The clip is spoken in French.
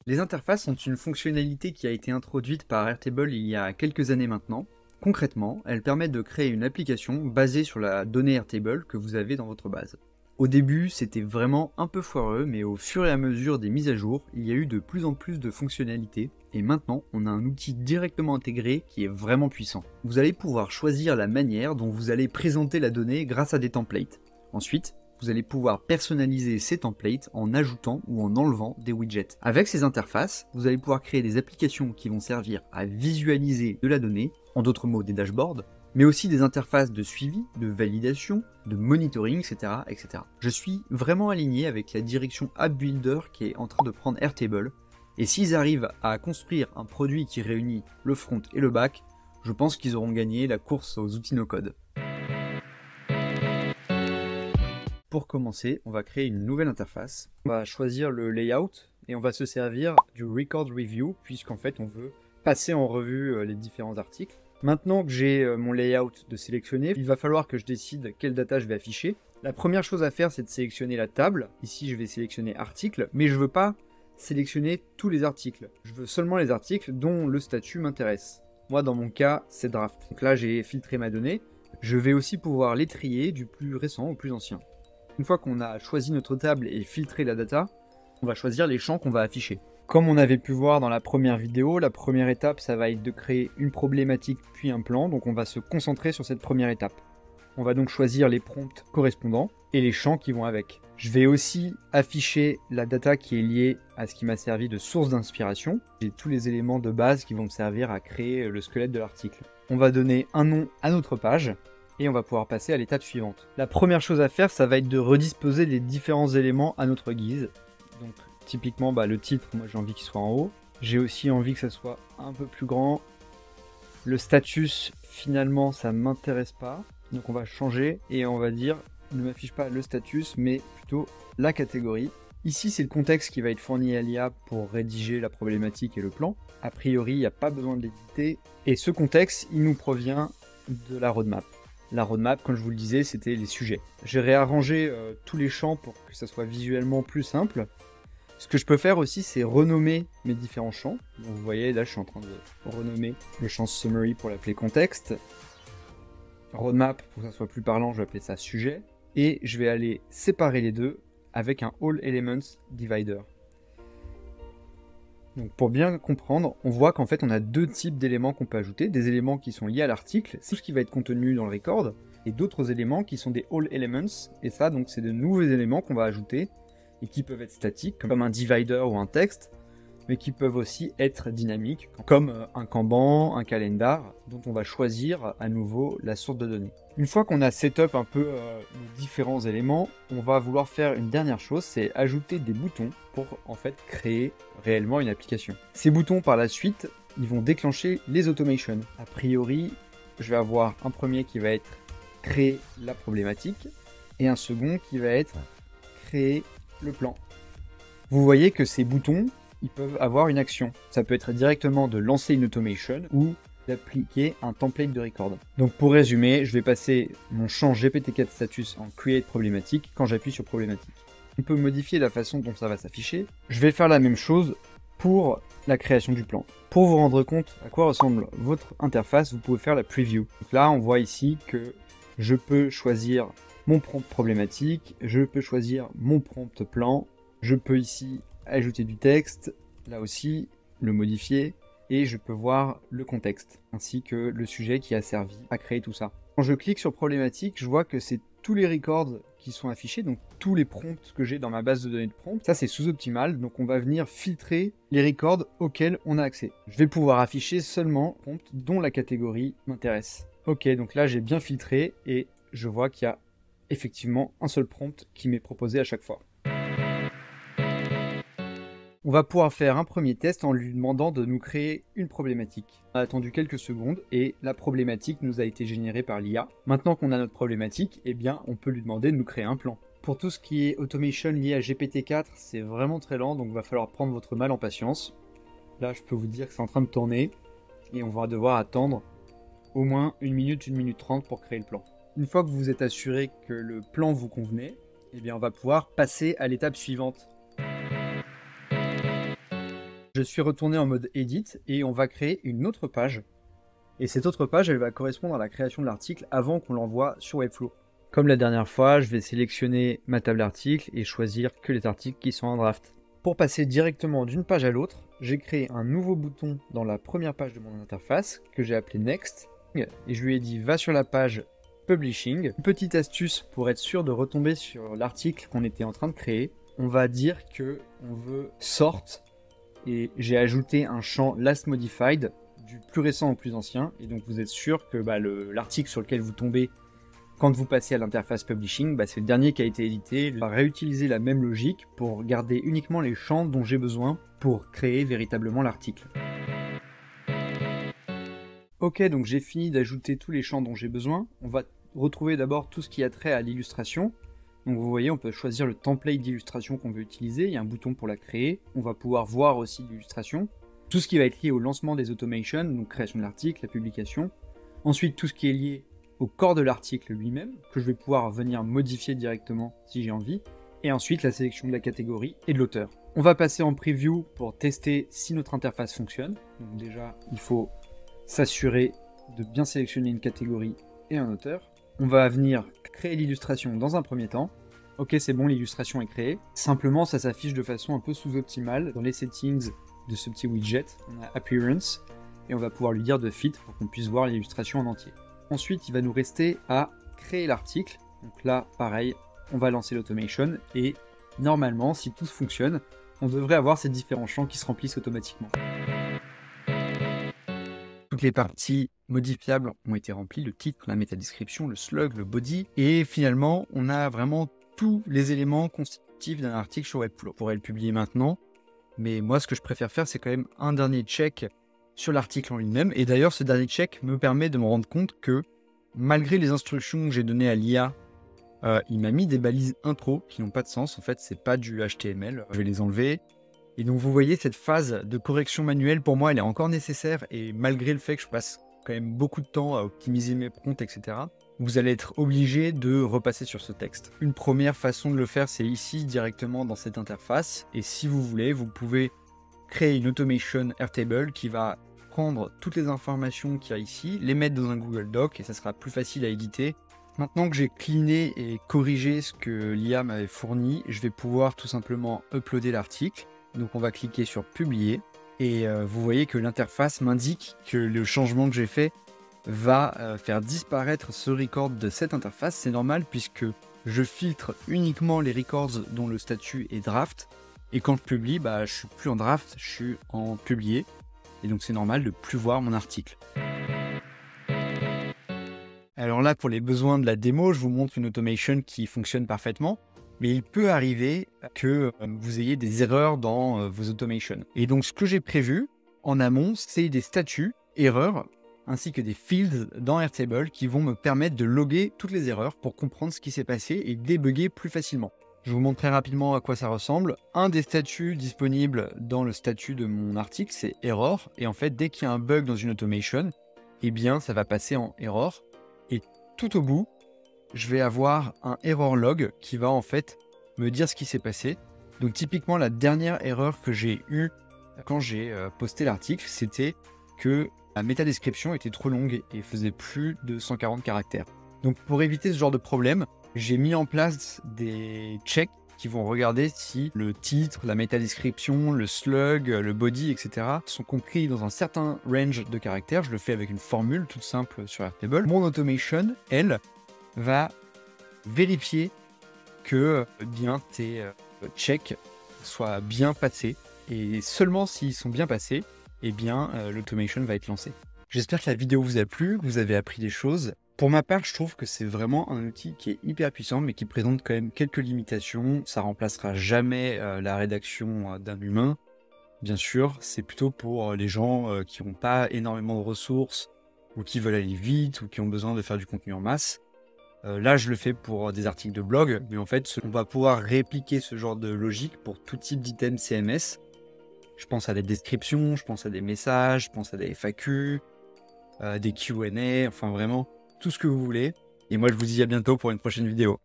Les interfaces sont une fonctionnalité qui a été introduite par Airtable il y a quelques années maintenant. Concrètement, elles permettent de créer une application basée sur la donnée Airtable que vous avez dans votre base. Au début, c'était vraiment un peu foireux, mais au fur et à mesure des mises à jour, il y a eu de plus en plus de fonctionnalités, et maintenant, on a un outil directement intégré qui est vraiment puissant. Vous allez pouvoir choisir la manière dont vous allez présenter la donnée grâce à des templates. Ensuite, vous allez pouvoir personnaliser ces templates en ajoutant ou en enlevant des widgets. Avec ces interfaces, vous allez pouvoir créer des applications qui vont servir à visualiser de la donnée, en d'autres mots des dashboards, mais aussi des interfaces de suivi, de validation, de monitoring, etc., etc. Je suis vraiment aligné avec la direction App Builder qui est en train de prendre Airtable, et s'ils arrivent à construire un produit qui réunit le front et le back, je pense qu'ils auront gagné la course aux outils no-code. Pour commencer, on va créer une nouvelle interface. On va choisir le layout et on va se servir du record review puisqu'en fait on veut passer en revue les différents articles. Maintenant que j'ai mon layout de sélectionner, il va falloir que je décide quelle data je vais afficher. La première chose à faire, c'est de sélectionner la table. Ici, je vais sélectionner article, mais je ne veux pas sélectionner tous les articles. Je veux seulement les articles dont le statut m'intéresse. Moi, dans mon cas, c'est draft. Donc là, j'ai filtré ma donnée. Je vais aussi pouvoir les trier du plus récent au plus ancien. Une fois qu'on a choisi notre table et filtré la data, on va choisir les champs qu'on va afficher. Comme on avait pu voir dans la première vidéo, la première étape, ça va être de créer une problématique puis un plan, donc on va se concentrer sur cette première étape. On va donc choisir les prompts correspondants et les champs qui vont avec. Je vais aussi afficher la data qui est liée à ce qui m'a servi de source d'inspiration. J'ai tous les éléments de base qui vont me servir à créer le squelette de l'article. On va donner un nom à notre page et on va pouvoir passer à l'étape suivante. La première chose à faire, ça va être de redisposer les différents éléments à notre guise. Donc typiquement, le titre, moi j'ai envie qu'il soit en haut. J'ai aussi envie que ça soit un peu plus grand. Le status, finalement, ça ne m'intéresse pas. Donc on va changer et on va dire, ne m'affiche pas le status, mais plutôt la catégorie. Ici, c'est le contexte qui va être fourni à l'IA pour rédiger la problématique et le plan. A priori, il n'y a pas besoin de l'éditer. Et ce contexte, il nous provient de la roadmap. La roadmap, comme je vous le disais, c'était les sujets. J'ai réarrangé tous les champs pour que ça soit visuellement plus simple. Ce que je peux faire aussi, c'est renommer mes différents champs. Donc, vous voyez, là, je suis en train de renommer le champ summary pour l'appeler contexte. Roadmap, pour que ça soit plus parlant, je vais appeler ça sujet. Et je vais aller séparer les deux avec un All Elements Divider. Donc pour bien comprendre, on voit qu'en fait on a deux types d'éléments qu'on peut ajouter, des éléments qui sont liés à l'article, c'est tout ce qui va être contenu dans le record, et d'autres éléments qui sont des all elements, et ça donc c'est de nouveaux éléments qu'on va ajouter, et qui peuvent être statiques, comme un divider ou un texte, mais qui peuvent aussi être dynamiques, comme un Kanban, un calendar, dont on va choisir à nouveau la source de données. Une fois qu'on a setup un peu nos différents éléments, on va vouloir faire une dernière chose, c'est ajouter des boutons pour en fait créer réellement une application. Ces boutons par la suite, ils vont déclencher les automations. A priori, je vais avoir un premier qui va être créer la problématique et un second qui va être créer le plan. Vous voyez que ces boutons, ils peuvent avoir une action. Ça peut être directement de lancer une automation ou d'appliquer un template de record. Donc pour résumer, je vais passer mon champ GPT-4 status en create problématique quand j'appuie sur problématique. On peut modifier la façon dont ça va s'afficher. Je vais faire la même chose pour la création du plan. Pour vous rendre compte à quoi ressemble votre interface, vous pouvez faire la preview. Donc là, on voit ici que je peux choisir mon prompt problématique, je peux choisir mon prompt plan, je peux ici ajouter du texte, là aussi, le modifier, et je peux voir le contexte, ainsi que le sujet qui a servi à créer tout ça. Quand je clique sur problématique, je vois que c'est tous les records qui sont affichés, donc tous les prompts que j'ai dans ma base de données de prompts. Ça, c'est sous-optimal, donc on va venir filtrer les records auxquels on a accès. Je vais pouvoir afficher seulement prompts dont la catégorie m'intéresse. Ok, donc là, j'ai bien filtré, et je vois qu'il y a effectivement un seul prompt qui m'est proposé à chaque fois. On va pouvoir faire un premier test en lui demandant de nous créer une problématique. On a attendu quelques secondes et la problématique nous a été générée par l'IA. Maintenant qu'on a notre problématique, eh bien, on peut lui demander de nous créer un plan. Pour tout ce qui est automation lié à GPT-4, c'est vraiment très lent, donc il va falloir prendre votre mal en patience. Là, je peux vous dire que c'est en train de tourner et on va devoir attendre au moins 1 minute 30 pour créer le plan. Une fois que vous êtes assuré que le plan vous convenait, eh bien, on va pouvoir passer à l'étape suivante. Je suis retourné en mode Edit et on va créer une autre page. Et cette autre page, elle va correspondre à la création de l'article avant qu'on l'envoie sur Webflow. Comme la dernière fois, je vais sélectionner ma table d'articles et choisir que les articles qui sont en draft. Pour passer directement d'une page à l'autre, j'ai créé un nouveau bouton dans la première page de mon interface que j'ai appelé Next. Et je lui ai dit va sur la page Publishing. Une petite astuce pour être sûr de retomber sur l'article qu'on était en train de créer. On va dire que on veut sort et j'ai ajouté un champ Last Modified du plus récent au plus ancien. Et donc vous êtes sûr que l'article sur lequel vous tombez quand vous passez à l'interface Publishing, c'est le dernier qui a été édité. Je vais réutiliser la même logique pour garder uniquement les champs dont j'ai besoin pour créer véritablement l'article. Ok, donc j'ai fini d'ajouter tous les champs dont j'ai besoin. On va retrouver d'abord tout ce qui a trait à l'illustration. Donc vous voyez, on peut choisir le template d'illustration qu'on veut utiliser. Il y a un bouton pour la créer. On va pouvoir voir aussi l'illustration. Tout ce qui va être lié au lancement des automations, donc création de l'article, la publication. Ensuite, tout ce qui est lié au corps de l'article lui-même, que je vais pouvoir venir modifier directement si j'ai envie, et ensuite la sélection de la catégorie et de l'auteur. On va passer en preview pour tester si notre interface fonctionne. Donc déjà, il faut s'assurer de bien sélectionner une catégorie et un auteur. On va venir créer l'illustration dans un premier temps. Ok, c'est bon, l'illustration est créée. Simplement, ça s'affiche de façon un peu sous-optimale. Dans les settings de ce petit widget, on a Appearance, et on va pouvoir lui dire de fit pour qu'on puisse voir l'illustration en entier. Ensuite, il va nous rester à créer l'article. Donc là, pareil, on va lancer l'automation et normalement, si tout fonctionne, on devrait avoir ces différents champs qui se remplissent automatiquement. Toutes les parties modifiables ont été remplies, le titre, la métadescription, le slug, le body, et finalement, on a vraiment tous les éléments constitutifs d'un article sur Webflow. On pourrait le publier maintenant, mais moi, ce que je préfère faire, c'est quand même un dernier check sur l'article en lui-même. Et d'ailleurs, ce dernier check me permet de me rendre compte que malgré les instructions que j'ai données à l'IA, il m'a mis des balises intro qui n'ont pas de sens. En fait, c'est pas du HTML. Je vais les enlever. Et donc, vous voyez, cette phase de correction manuelle, pour moi, elle est encore nécessaire. Et malgré le fait que je passe quand même beaucoup de temps à optimiser mes prompts, etc., vous allez être obligé de repasser sur ce texte. Une première façon de le faire, c'est ici, directement dans cette interface. Et si vous voulez, vous pouvez créer une automation Airtable qui va prendre toutes les informations qu'il y a ici, les mettre dans un Google Doc et ça sera plus facile à éditer. Maintenant que j'ai cleané et corrigé ce que l'IA m'avait fourni, je vais pouvoir tout simplement uploader l'article. Donc on va cliquer sur publier et vous voyez que l'interface m'indique que le changement que j'ai fait va faire disparaître ce record de cette interface. C'est normal puisque je filtre uniquement les records dont le statut est draft. Et quand je publie, je suis plus en draft, je suis en publié. Et donc c'est normal de plus voir mon article. Alors là, pour les besoins de la démo, je vous montre une automation qui fonctionne parfaitement. Mais il peut arriver que vous ayez des erreurs dans vos automations. Et donc ce que j'ai prévu en amont, c'est des statuts, erreurs, ainsi que des fields dans Airtable qui vont me permettre de loguer toutes les erreurs pour comprendre ce qui s'est passé et débugger plus facilement. Je vous montre très rapidement à quoi ça ressemble. Un des statuts disponibles dans le statut de mon article, c'est error. Et en fait, dès qu'il y a un bug dans une automation, eh bien, ça va passer en error. Et tout au bout, je vais avoir un error log qui va en fait me dire ce qui s'est passé. Donc typiquement, la dernière erreur que j'ai eue quand j'ai posté l'article, c'était que la métadescription était trop longue et faisait plus de 140 caractères. Donc pour éviter ce genre de problème, j'ai mis en place des checks qui vont regarder si le titre, la métadescription, le slug, le body, etc. sont compris dans un certain range de caractères. Je le fais avec une formule toute simple sur Airtable. Mon automation, elle, va vérifier que tes checks soient bien passés. Et seulement s'ils sont bien passés, l'automation va être lancée. J'espère que la vidéo vous a plu, que vous avez appris des choses. Pour ma part, je trouve que c'est vraiment un outil qui est hyper puissant, mais qui présente quand même quelques limitations. Ça remplacera jamais la rédaction d'un humain. Bien sûr, c'est plutôt pour les gens qui n'ont pas énormément de ressources, ou qui veulent aller vite, ou qui ont besoin de faire du contenu en masse. Là, je le fais pour des articles de blog, mais en fait, on va pouvoir répliquer ce genre de logique pour tout type d'item CMS. Je pense à des descriptions, je pense à des messages, je pense à des FAQ, des Q&A, enfin vraiment tout ce que vous voulez. Et moi, je vous dis à bientôt pour une prochaine vidéo.